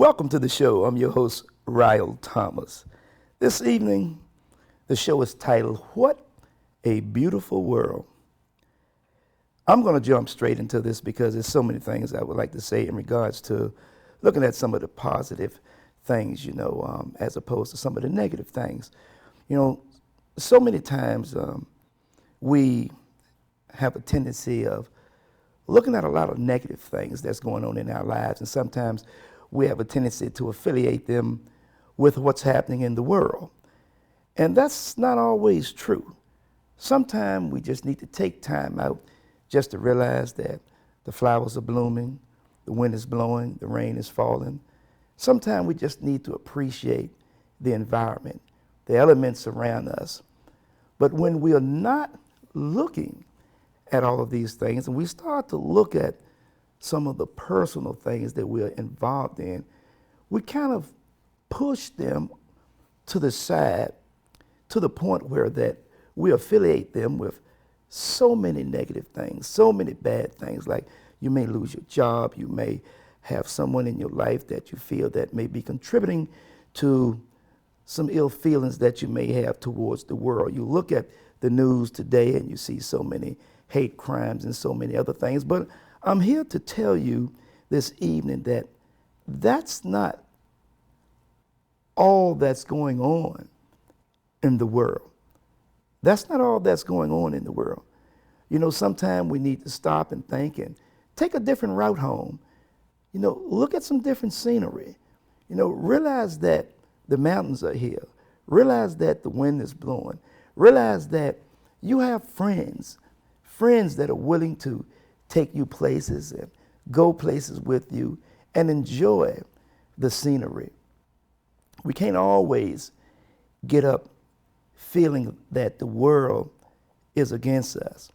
Welcome to the show. I'm your host, Ryal Thomas. This evening, the show is titled, What a Beautiful World. I'm going to jump straight into this because there's so many things I would like to say in regards to looking at some of the positive things, as opposed to some of the negative things. So many times we have a tendency of looking at a lot of negative things that's going on in our lives, and sometimes we have a tendency to affiliate them with what's happening in the world. And that's not always true. Sometimes we just need to take time out just to realize that the flowers are blooming, the wind is blowing, the rain is falling. Sometimes we just need to appreciate the environment, the elements around us. But when we are not looking at all of these things and we start to look at some of the personal things that we're involved in, we kind of push them to the side to the point where that we affiliate them with so many negative things, so many bad things, like you may lose your job, you may have someone in your life that you feel that may be contributing to some ill feelings that you may have towards the world. You look at the news today and you see so many hate crimes and so many other things, but I'm here to tell you this evening that that's not all that's going on in the world. That's not all that's going on in the world. Sometimes we need to stop and think and take a different route home. Look at some different scenery. Realize that the mountains are here. Realize that the wind is blowing. Realize that you have friends that are willing to take you places and go places with you and enjoy the scenery. We can't always get up feeling that the world is against us,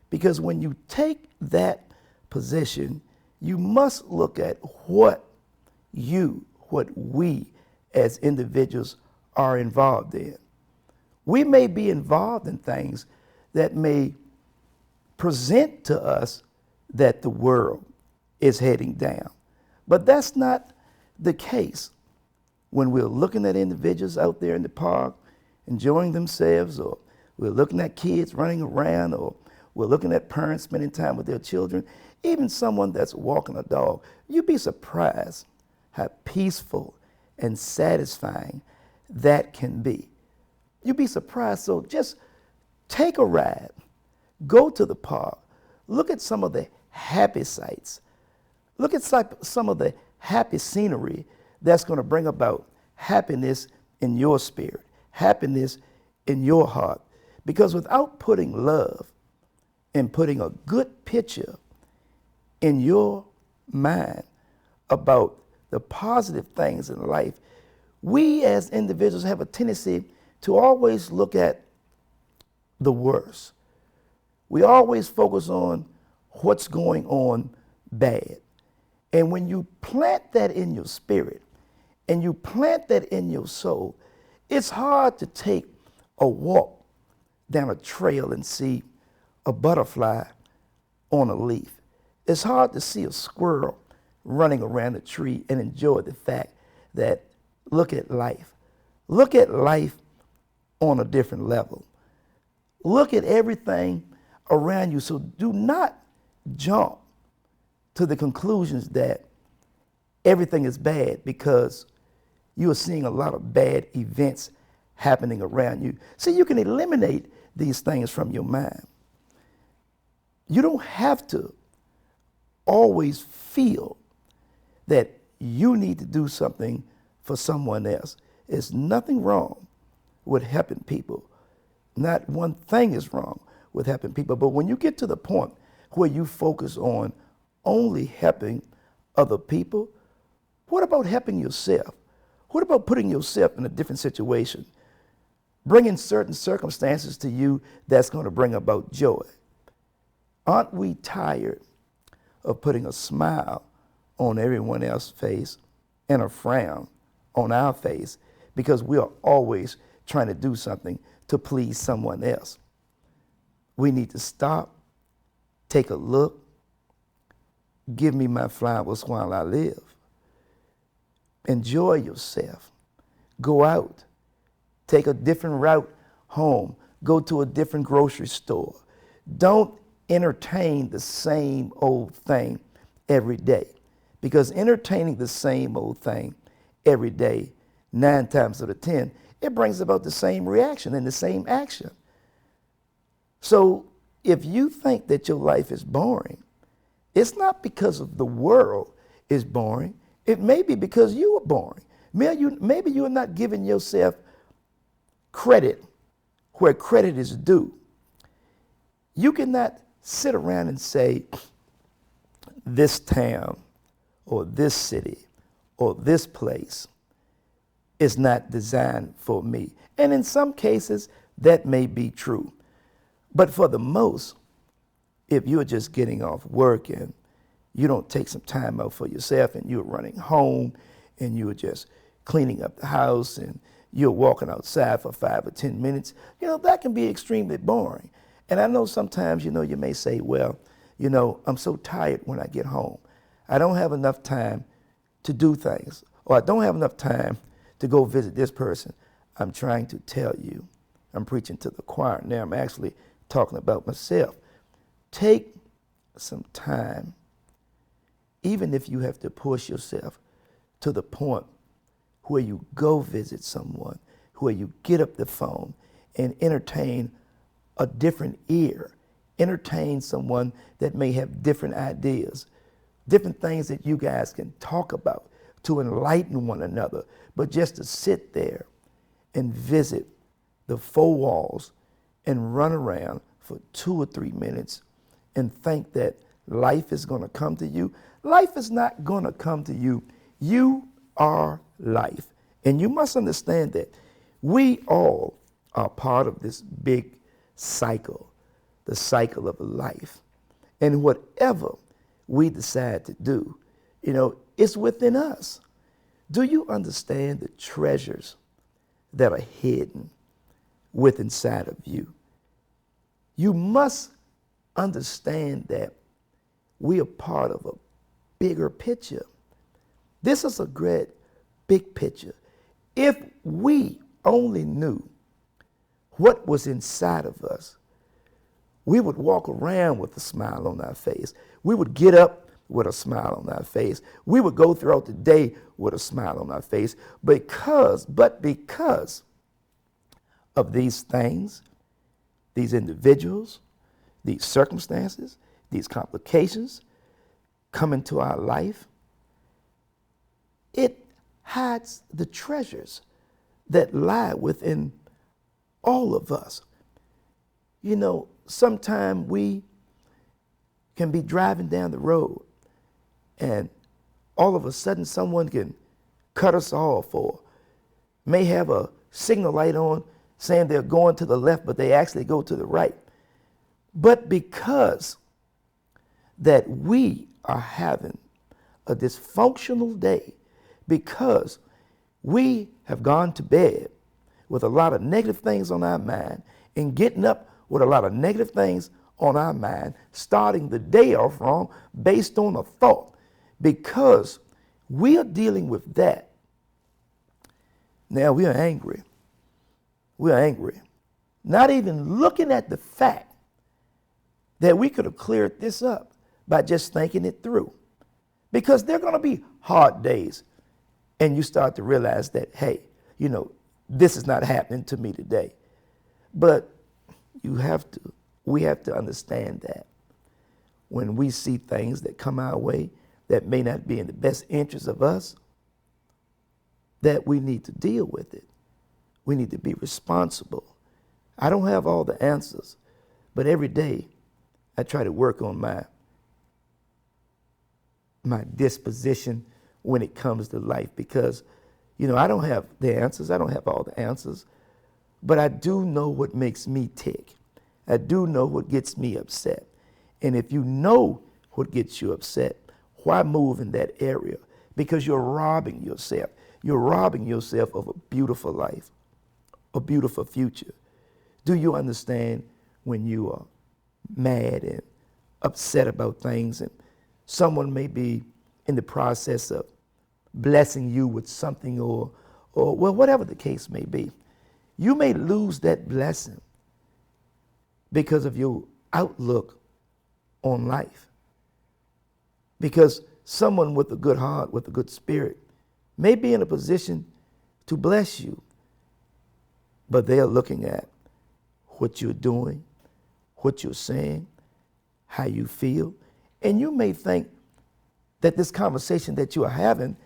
because when you take that position, you must look at what we as individuals are involved in. We may be involved in things that may present to us that the world is heading down. But that's not the case when we're looking at individuals out there in the park enjoying themselves, or we're looking at kids running around, or we're looking at parents spending time with their children, even someone that's walking a dog. You'd be surprised how peaceful and satisfying that can be. You'd be surprised. So just take a ride, go to the park, look at some of the happy sights, look at some of the happy scenery that's going to bring about happiness in your spirit, happiness in your heart. Because without putting love and putting a good picture in your mind about the positive things in life, we as individuals have a tendency to always look at the worst. We always focus on what's going on bad. And when you plant that in your spirit and you plant that in your soul, it's hard to take a walk down a trail and see a butterfly on a leaf. It's hard to see a squirrel running around a tree and enjoy the fact that look at life. Look at life on a different level. Look at everything around you. So do not jump to the conclusions that everything is bad because you are seeing a lot of bad events happening around you. See, you can eliminate these things from your mind. You don't have to always feel that you need to do something for someone else. There's nothing wrong with helping people. Not one thing is wrong with helping people. But when you get to the point where you focus on only helping other people, what about helping yourself? What about putting yourself in a different situation? Bringing certain circumstances to you that's going to bring about joy. Aren't we tired of putting a smile on everyone else's face and a frown on our face because we are always trying to do something to please someone else? We need to stop, take a look, give me my flowers while I live. Enjoy yourself. Go out. Take a different route home. Go to a different grocery store. Don't entertain the same old thing every day. Because entertaining the same old thing every day, 9 times out of 10, it brings about the same reaction and the same action. So if you think that your life is boring, it's not because of the world is boring. It may be because you are boring. Maybe you are not giving yourself credit where credit is due. You cannot sit around and say, this town or this city or this place is not designed for me. And in some cases, that may be true. But for the most, if you're just getting off work and you don't take some time out for yourself and you're running home and you're just cleaning up the house and you're walking outside for 5 or 10 minutes, that can be extremely boring. And I know sometimes, you may say, well, I'm so tired when I get home. I don't have enough time to do things, or I don't have enough time to go visit this person. I'm trying to tell you, I'm preaching to the choir. Now I'm actually talking about myself. Take some time, even if you have to push yourself to the point where you go visit someone, where you get up the phone and entertain a different ear, entertain someone that may have different ideas, different things that you guys can talk about to enlighten one another, but just to sit there and visit the 4 walls and run around for 2 or 3 minutes and think that life is going to come to you. Life is not going to come to you. You are life. And you must understand that we all are part of this big cycle, the cycle of life. And whatever we decide to do, it's within us. Do you understand the treasures that are hidden within inside of you? You must understand that we are part of a bigger picture. This is a great big picture. If we only knew what was inside of us, we would walk around with a smile on our face. We would get up with a smile on our face. We would go throughout the day with a smile on our face because of these things, these individuals, these circumstances, these complications come into our life, it hides the treasures that lie within all of us. Sometimes we can be driving down the road and all of a sudden someone can cut us off or may have a signal light on saying they're going to the left, but they actually go to the right. But because that we are having a dysfunctional day, because we have gone to bed with a lot of negative things on our mind and getting up with a lot of negative things on our mind, starting the day off wrong based on a thought, because we are dealing with that. Now we are angry. We are angry. Not even looking at the fact that we could have cleared this up by just thinking it through. Because there are going to be hard days. And you start to realize that, hey, this is not happening to me today. But we have to understand that when we see things that come our way that may not be in the best interest of us, that we need to deal with it. We need to be responsible. I don't have all the answers, but every day I try to work on my disposition when it comes to life, because, I don't have the answers. I don't have all the answers, but I do know what makes me tick. I do know what gets me upset. And if you know what gets you upset, why move in that area? Because you're robbing yourself. You're robbing yourself of a beautiful life, a beautiful future. Do you understand when you are mad and upset about things and someone may be in the process of blessing you with something, or well, whatever the case may be. You may lose that blessing because of your outlook on life. Because someone with a good heart, with a good spirit, may be in a position to bless you, but they are looking at what you're doing, what you're saying, how you feel, and you may think that this conversation that you are having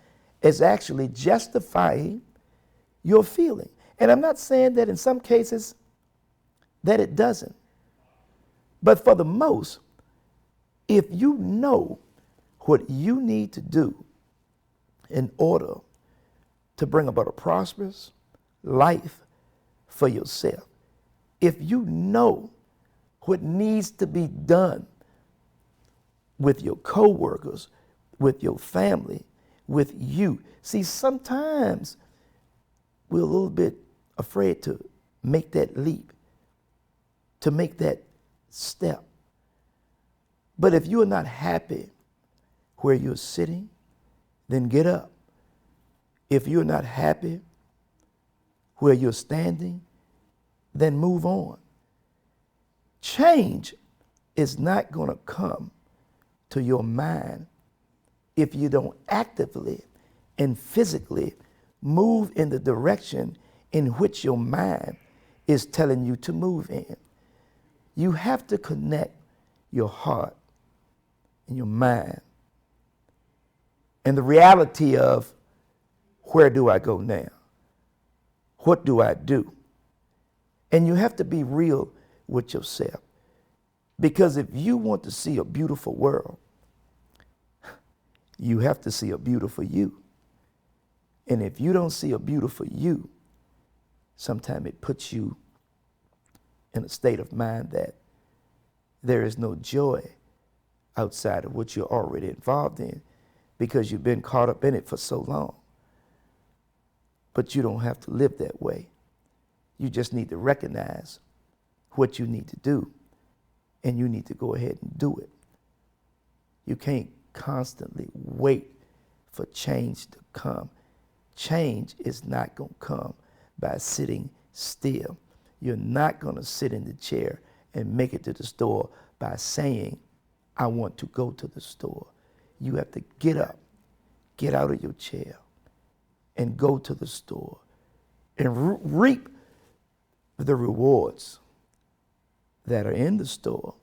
is actually justifying your feeling. And I'm not saying that in some cases that it doesn't. But for the most, if you know what you need to do in order to bring about a prosperous life for yourself, if you know what needs to be done with your coworkers, with your family, with you. See, sometimes we're a little bit afraid to make that leap, to make that step. But if you are not happy where you're sitting, then get up. If you're not happy where you're standing, then move on. Change is not going to come to your mind if you don't actively and physically move in the direction in which your mind is telling you to move in. You have to connect your heart and your mind and the reality of, where do I go now? What do I do? And you have to be real with yourself. Because if you want to see a beautiful world, you have to see a beautiful you. And if you don't see a beautiful you, sometimes it puts you in a state of mind that there is no joy outside of what you're already involved in, because you've been caught up in it for so long. But you don't have to live that way. You just need to recognize what you need to do, and you need to go ahead and do it. You can't constantly wait for change to come. Change is not going to come by sitting still. You're not going to sit in the chair and make it to the store by saying, I want to go to the store. You have to get up, get out of your chair, and go to the store and reap the rewards that are in the store.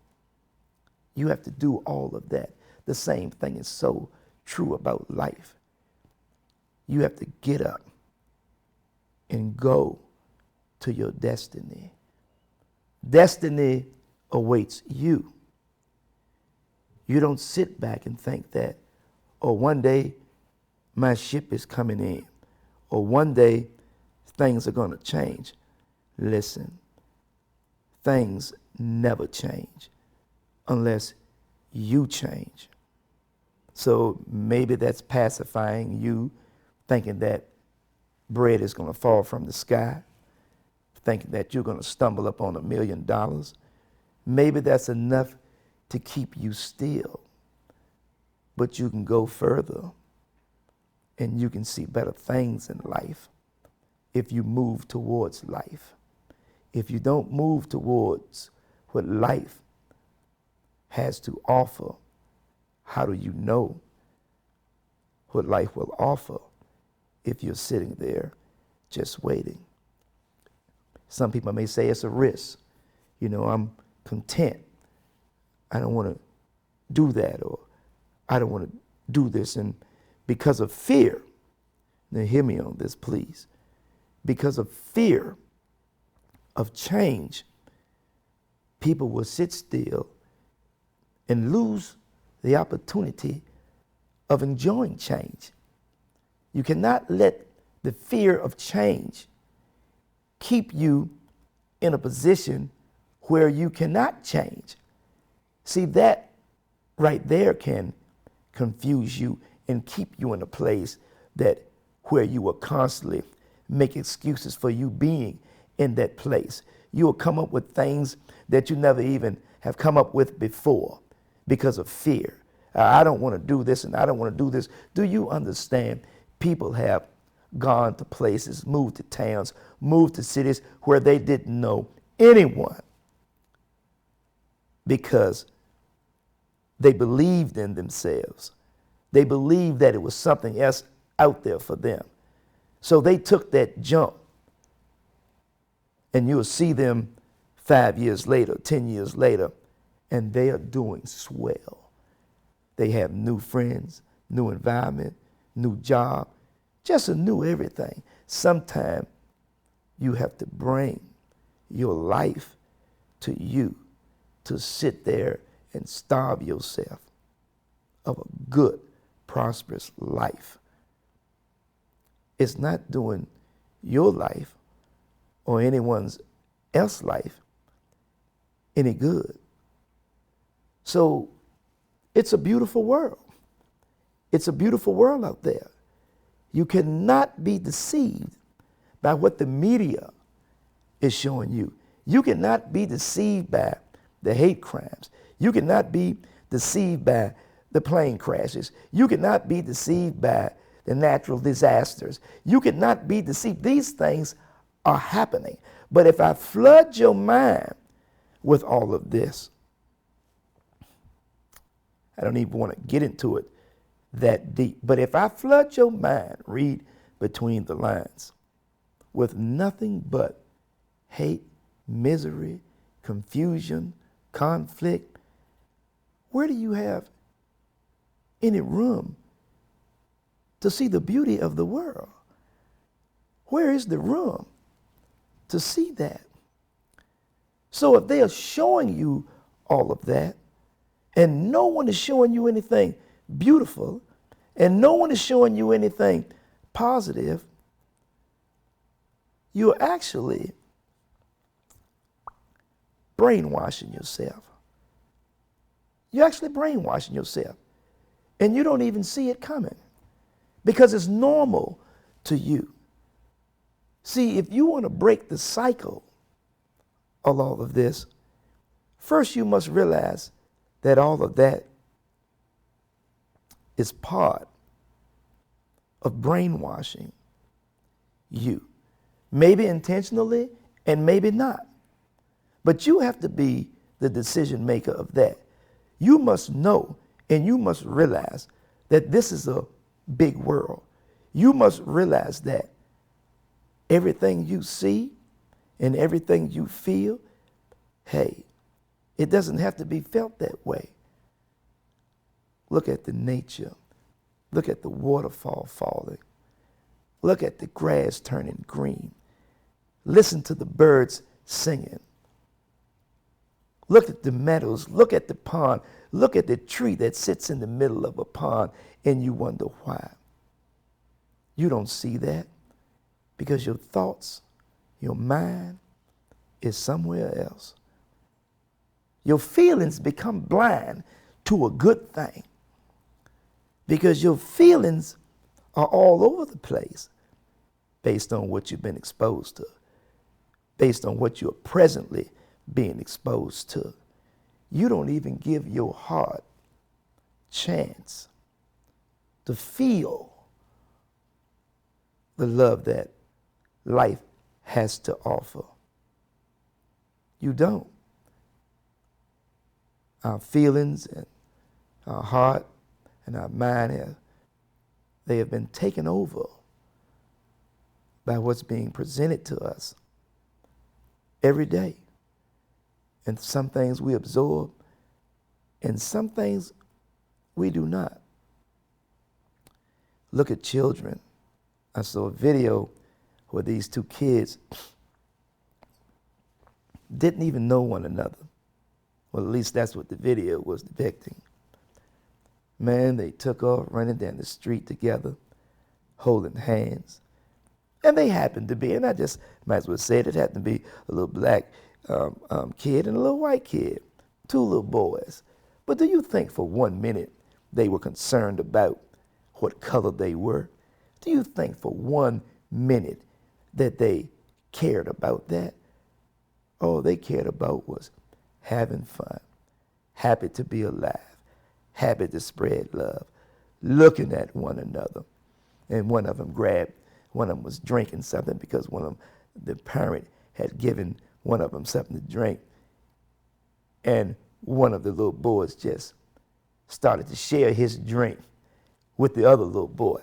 You have to do all of that. The same thing is so true about life. You have to get up and go to your destiny. Destiny awaits you. You don't sit back and think that, oh, one day my ship is coming in, or one day things are going to change. Listen, things never change unless you change. So maybe that's pacifying you, thinking that bread is going to fall from the sky, thinking that you're going to stumble upon $1 million. Maybe that's enough to keep you still. But you can go further and you can see better things in life if you move towards life. If you don't move towards what life has to offer, how do you know what life will offer if you're sitting there just waiting? Some people may say it's a risk. You know, I'm content. I don't want to do that, or I don't want to do this. And because of fear, now hear me on this, please. Because of fear of change, people will sit still and lose the opportunity of enjoying change. You cannot let the fear of change keep you in a position where you cannot change. See, that right there can confuse you and keep you in a place that where you will constantly make excuses for you being in that place. You will come up with things that you never even have come up with before because of fear. I don't want to do this and I don't want to do this. Do you understand? people have gone to places, moved to towns, moved to cities where they didn't know anyone because they believed in themselves. They believed that it was something else out there for them. So they took that jump. And you'll see them 5 years later, 10 years later, and they are doing swell. They have new friends, new environment, new job, just a new everything. Sometimes you have to bring your life to you to sit there and starve yourself of a good, prosperous life. It's not doing your life or anyone's else's life any good. So it's a beautiful world. It's a beautiful world out there. You cannot be deceived by what the media is showing you. You cannot be deceived by the hate crimes. You cannot be deceived by the plane crashes. You cannot be deceived by the natural disasters. You cannot be deceived. These things are happening. But if I flood your mind with all of this, I don't even want to get into it that deep. But if I flood your mind, read between the lines, with nothing but hate, misery, confusion, conflict, where do you have any room to see the beauty of the world? Where is the room to see that? So if they are showing you all of that, and no one is showing you anything beautiful, and no one is showing you anything positive, you're actually brainwashing yourself. You're actually brainwashing yourself. And you don't even see it coming because it's normal to you. See, if you want to break the cycle of all of this, first you must realize that all of that is part of brainwashing you. Maybe intentionally and maybe not. But you have to be the decision maker of that. You must know and you must realize that this is a big world. You must realize that everything you see and everything you feel, hey, it doesn't have to be felt that way. Look at the nature. Look at the waterfall falling. Look at the grass turning green. Listen to the birds singing. Look at the meadows. Look at the pond. Look at the tree that sits in the middle of a pond, and you wonder why. You don't see that because your thoughts, your mind is somewhere else. Your feelings become blind to a good thing because your feelings are all over the place based on what you've been exposed to, based on what you're presently being exposed to. You don't even give your heart chance to feel the love that life has to offer. You don't. Our feelings and our heart and our mind they have been taken over by what's being presented to us every day. And some things we absorb, and some things we do not. Look at children. I saw a video where these two kids didn't even know one another. Well, at least that's what the video was depicting. Man, they took off running down the street together, holding hands. And they happened to be, and I just might as well say it happened to be a little black kid and a little white kid, two little boys. But do you think for 1 minute they were concerned about what color they were? Do you think for 1 minute that they cared about that? All they cared about was having fun, happy to be alive, happy to spread love, looking at one another and one of them was drinking something because the parent had given one of them something to drink. And one of the little boys just started to share his drink with the other little boy.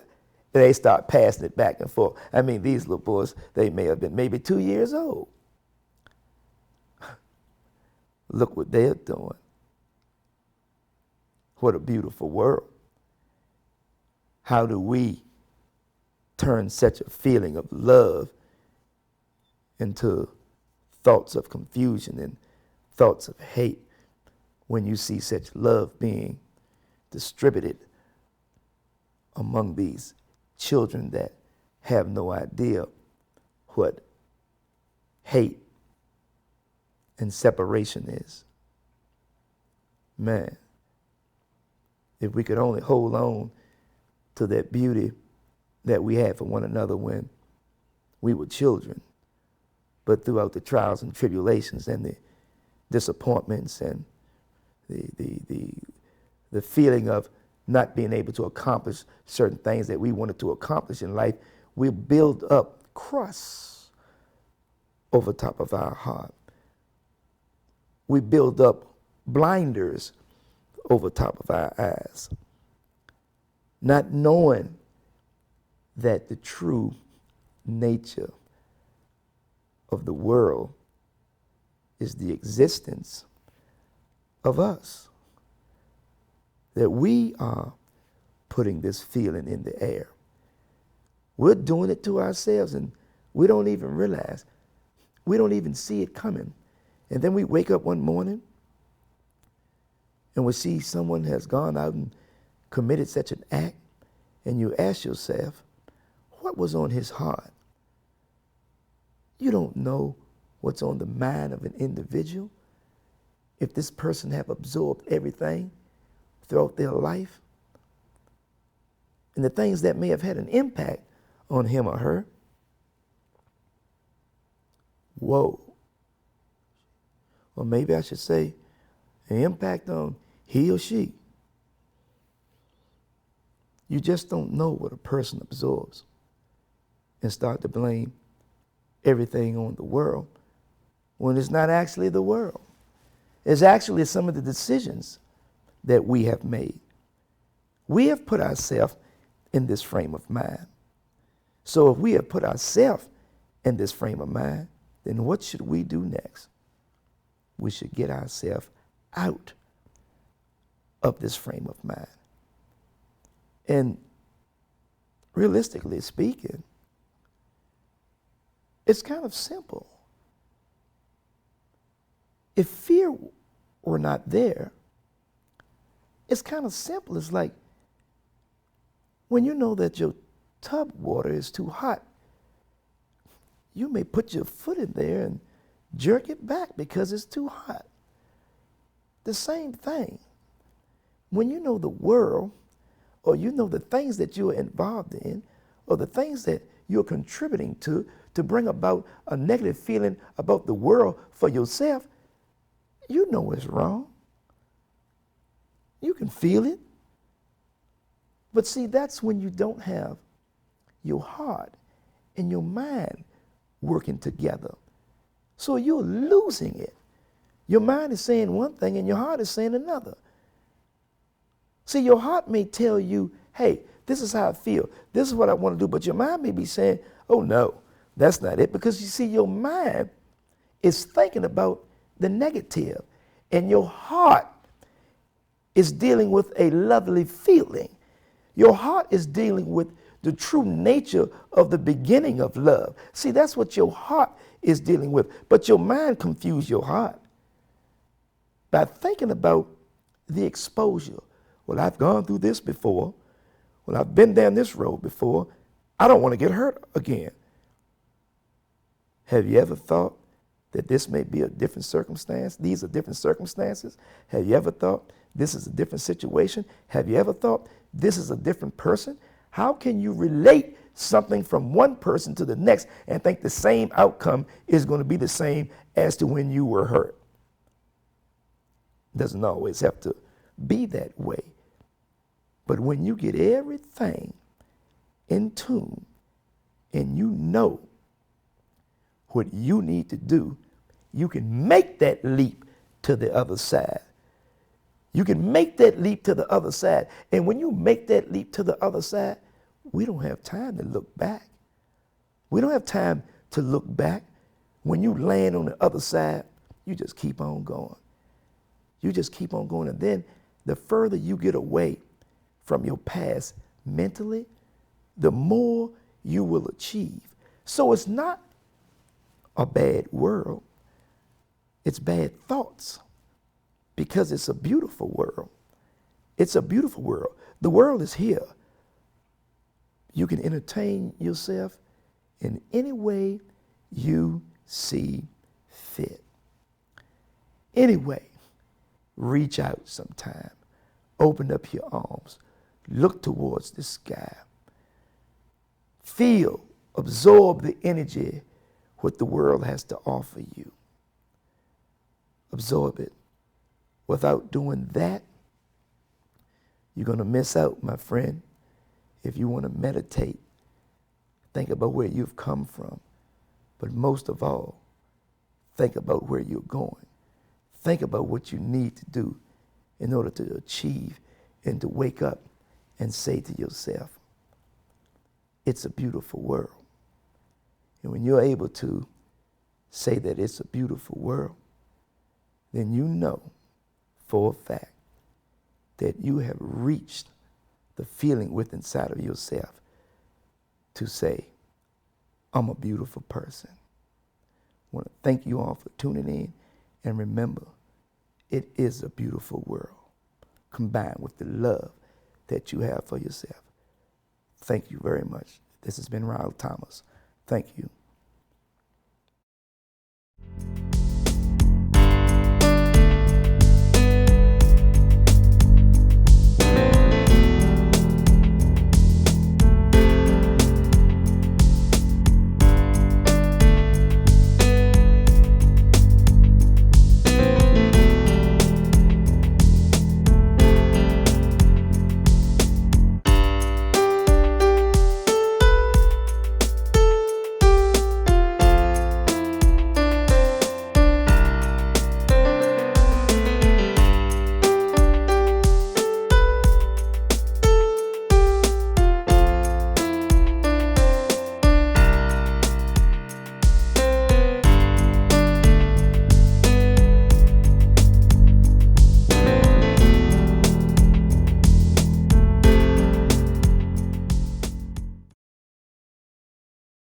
And they start passing it back and forth. I mean, these little boys, they may have been maybe 2 years old. Look what they're doing. What a beautiful world. How do we turn such a feeling of love into thoughts of confusion and thoughts of hate when you see such love being distributed among these children that have no idea what hate and separation is? Man, if we could only hold on to that beauty that we had for one another when we were children, but throughout the trials and tribulations and the disappointments and the feeling of not being able to accomplish certain things that we wanted to accomplish in life, we build up crusts over top of our heart. We build up blinders over top of our eyes, not knowing that the true nature of the world is the existence of us, that we are putting this feeling in the air. We're doing it to ourselves and we don't even realize, we don't even see it coming. And then we wake up one morning and we see someone has gone out and committed such an act, and you ask yourself, what was on his heart? You don't know what's on the mind of an individual. If this person have absorbed everything throughout their life, and the things that may have had an impact on him or her, whoa. Or maybe I should say an impact on he or she. You just don't know what a person absorbs and start to blame everything on the world when it's not actually the world. It's actually some of the decisions that we have made. We have put ourselves in this frame of mind. So if we have put ourselves in this frame of mind, then what should we do next? We should get ourselves out of this frame of mind. And realistically speaking, it's kind of simple. If fear were not there, it's kind of simple. It's like when you know that your tub water is too hot, you may put your foot in there and jerk it back because it's too hot. The same thing. When you know the world, or you know the things that you're involved in, or the things that you're contributing to bring about a negative feeling about the world for yourself, you know it's wrong. You can feel it. But see, that's when you don't have your heart and your mind working together. So you're losing it. Your mind is saying one thing and your heart is saying another. See, your heart may tell you, hey, this is how I feel. This is what I want to do. But your mind may be saying, oh, no, that's not it. Because you see, your mind is thinking about the negative, and your heart is dealing with a lovely feeling. Your heart is dealing with the true nature of the beginning of love. See, that's what your heart is dealing with. But your mind confused your heart by thinking about the exposure. Well, I've gone through this before. Well, I've been down this road before. I don't want to get hurt again. Have you ever thought that this may be a different circumstance? These are different circumstances. Have you ever thought this is a different situation? Have you ever thought this is a different person? How can you relate something from one person to the next and think the same outcome is going to be the same as to when you were hurt? It doesn't always have to be that way. But when you get everything in tune and you know what you need to do, you can make that leap to the other side. You can make that leap to the other side. And when you make that leap to the other side, we don't have time to look back. We don't have time to look back. When you land on the other side, you just keep on going. You just keep on going. And then the further you get away from your past mentally, the more you will achieve. So it's not a bad world. It's bad thoughts, because it's a beautiful world. It's a beautiful world. The world is here. You can entertain yourself in any way you see fit. Anyway, reach out sometime. Open up your arms. Look towards the sky. Feel, absorb the energy what the world has to offer you. Absorb it. Without doing that, you're going to miss out, my friend. If you want to meditate, think about where you've come from. But most of all, think about where you're going. Think about what you need to do in order to achieve and to wake up and say to yourself, it's a beautiful world. And when you're able to say that it's a beautiful world, then you know for a fact that you have reached the feeling within inside of yourself to say, I'm a beautiful person. I want to thank you all for tuning in, and remember, it is a beautiful world combined with the love that you have for yourself. Thank you very much. This has been Ryal Thomas. Thank you.